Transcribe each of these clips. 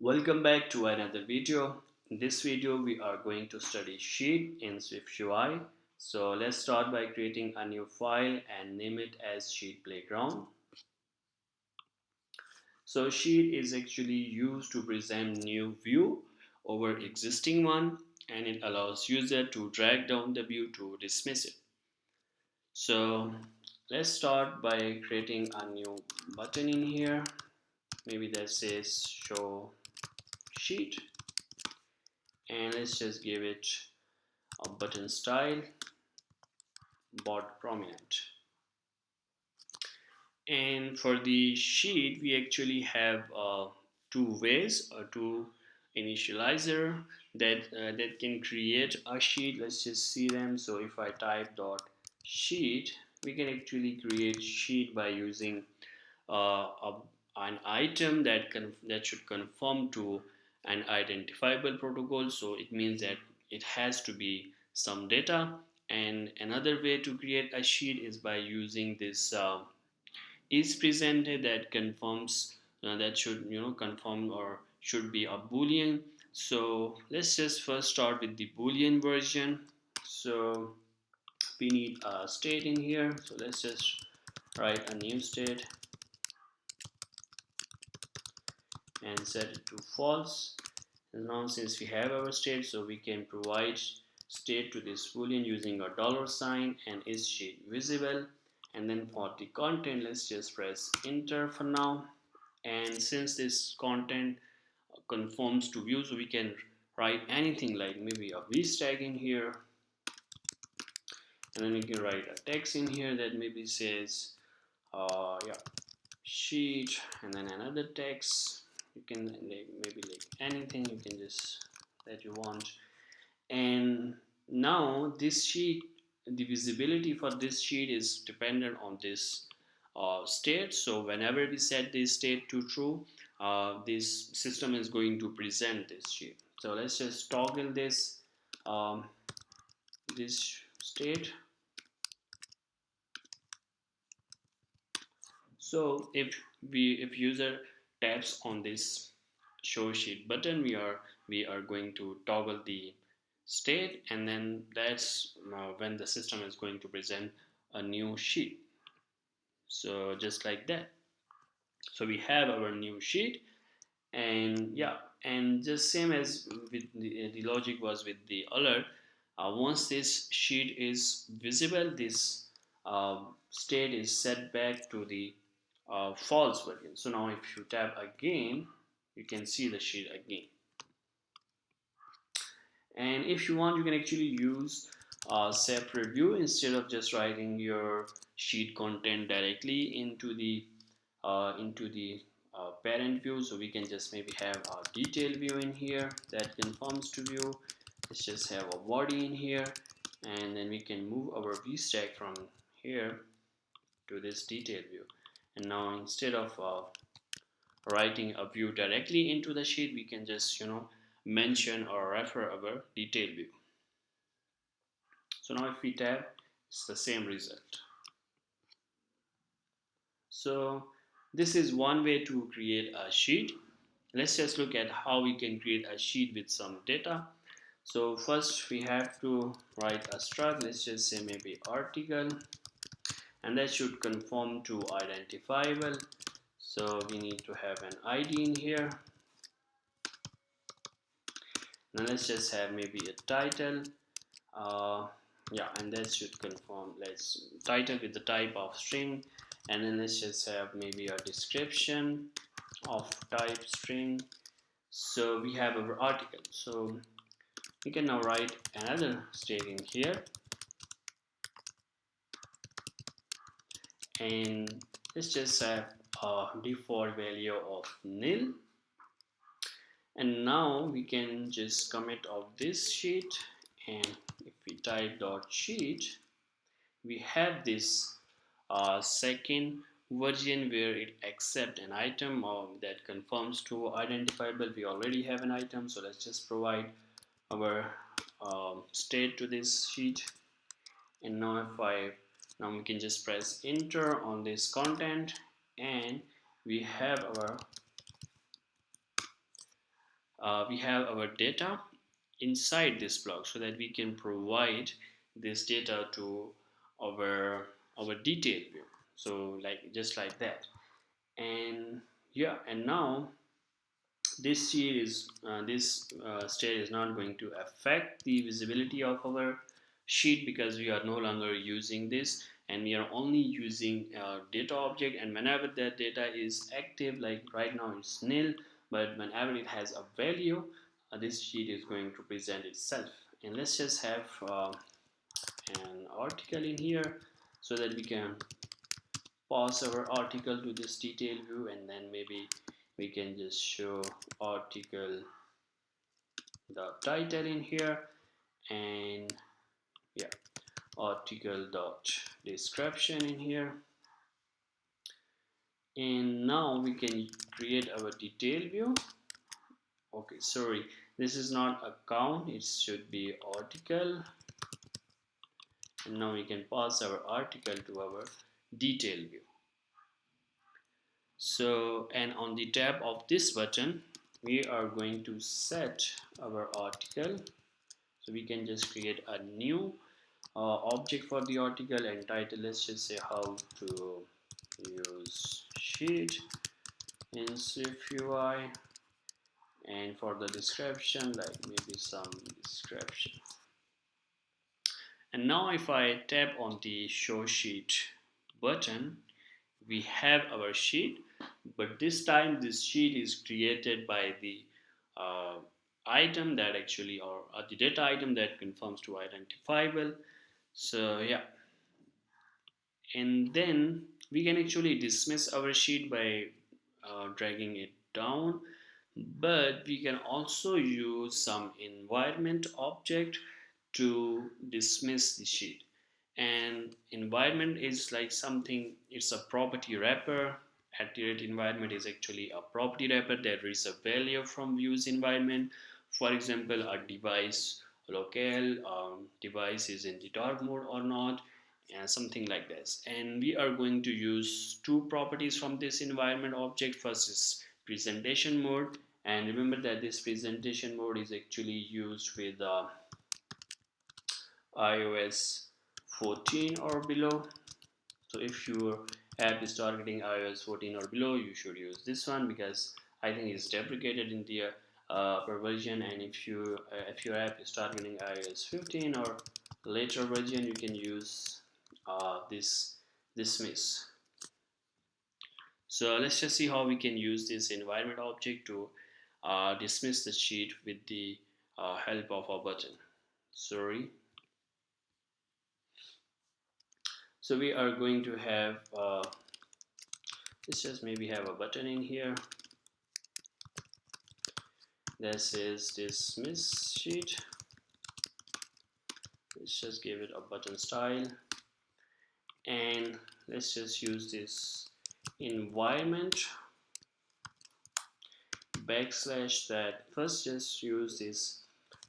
Welcome back to another video. In this video, we are going to study sheet in SwiftUI. So let's start by creating a new file and name it as sheet playground. So sheet is actually used to present new view over existing one, and it allows user to drag down the view to dismiss it. So let's start by creating a new button in here. Maybe that says show sheet, and let's just give it a button style, board prominent. And for the sheet, we actually have two ways, two initializer that can create a sheet. Let's just see them. So if I type dot sheet, we can actually create sheet by using an item that should conform to an identifiable protocol. So it means that it has to be some data. And another way to create a sheet is by using this is presented that confirms that should confirm or should be a boolean. So let's just first start with the boolean version. So we need a state in here, so let's just write a new state and set it to false. And now since we have our state, so we can provide state to this boolean using a $sign and is sheet visible. And then for the content, let's just press enter for now. And since this content conforms to view, so we can write anything like maybe a v tag in here, and then we can write a text in here that maybe says sheet, and then another text. You can maybe like anything you can just that you want. And now this sheet, the visibility for this sheet is dependent on this state. So whenever we set this state to true, this system is going to present this sheet. So let's just toggle this this state. So if user taps on this show sheet button, we are going to toggle the state, and then that's when the system is going to present a new sheet. So just like that. So we have our new sheet, and yeah, and just same as with the logic was with the alert. Once this sheet is visible, this state is set back to the false version. So now if you tap again, you can see the sheet again. And if you want, you can actually use a separate view instead of just writing your sheet content directly into the parent view. So we can just maybe have a detailed view in here that conforms to view. Let's just have a body in here, and then we can move our v stack from here to this detailed view. And now instead of writing a view directly into the sheet, we can just mention or refer our detailed view. So now if we tap, it's the same result. So this is one way to create a sheet. Let's just look at how we can create a sheet with some data. So first we have to write a struct. Let's just say maybe article, and that should conform to identifiable. So we need to have an ID in here. Now let's just have maybe a title. Yeah, and that should conform. Let's title with the type of string, and then let's just have maybe a description of type string. So we have our article. So we can now write another state in here, and let's just have a default value of nil. And now we can just commit of this sheet, and if we type dot sheet, we have this second version where it accepts an item that conforms to identifiable. We already have an item, so let's just provide our state to this sheet. And now now we can just press enter on this content, and we have our we have our data inside this block, so that we can provide this data to our detail view, so like just like that. And yeah, and now this state is not going to affect the visibility of our sheet, because we are no longer using this, and we are only using data object. And whenever that data is active, like right now it's nil, but whenever it has a value, this sheet is going to present itself. And let's just have an article in here, so that we can pass our article to this detail view, and then maybe we can just show article the title in here, and yeah, article dot description in here. And now we can create our detail view. Okay, sorry, this is not account, it should be article. And now we can pass our article to our detail view. So, and on the tab of this button, we are going to set our article. So we can just create a new object for the article, and title, let's just say how to use sheet in SwiftUI. And for the description, like maybe some description. And now if I tap on the show sheet button, we have our sheet, but this time this sheet is created by the uh, item that actually, or the data item that confirms to identifiable. So yeah, and then we can actually dismiss our sheet by dragging it down, but we can also use some environment object to dismiss the sheet. And environment is like something, it's a property wrapper. At the rate environment is actually a property wrapper that reads a value from views environment. For example, a device locale, device is in the dark mode or not, and something like this. And we are going to use two properties from this environment object. First is presentation mode, and remember that this presentation mode is actually used with iOS 14 or below. So if your app is targeting iOS 14 or below, you should use this one, because I think it's deprecated in the upper version. And if your app is targeting iOS 15 or later version, you can use this dismiss. So let's just see how we can use this environment object to dismiss the sheet with the help of a button. Sorry. So we are going to have let's just maybe have a button in here that says dismiss sheet. Let's just give it a button style, and let's just use this environment backslash that. First just use this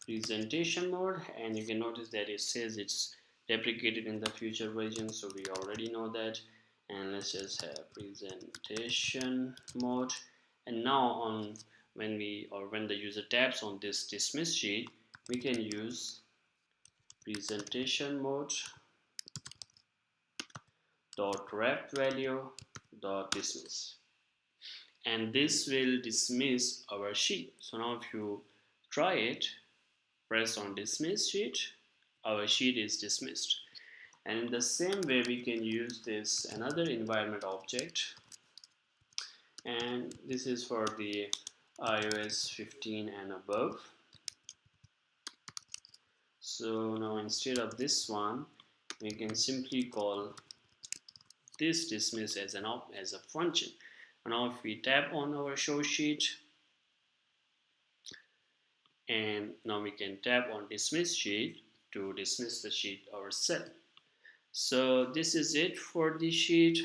presentation mode, and you can notice that it says it's deprecated in the future version, so we already know that. And let's just have presentation mode. And now on when the user taps on this dismiss sheet, we can use presentation mode dot wrap value dot dismiss, and this will dismiss our sheet. So now if you try it, press on dismiss sheet, our sheet is dismissed. And in the same way, we can use this another environment object, and this is for the iOS 15 and above. So now instead of this one, we can simply call this dismiss as a function. Now if we tap on our show sheet, and now we can tap on dismiss sheet to dismiss the sheet ourselves. So this is it for the sheet.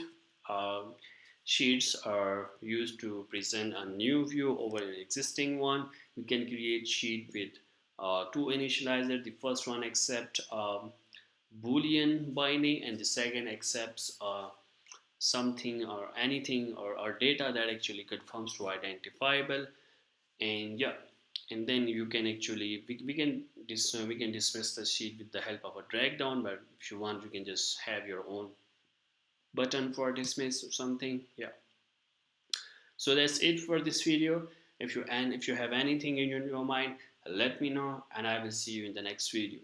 Sheets are used to present a new view over an existing one. We can create sheet with two initializers. The first one accepts Boolean binding, and the second accepts something or anything or data that actually conforms to identifiable. And yeah, and then you can actually we can dismiss the sheet with the help of a drag down, but if you want you can just have your own button for dismiss or something. Yeah, so that's it for this video. If you have anything in your mind, let me know, and I will see you in the next video.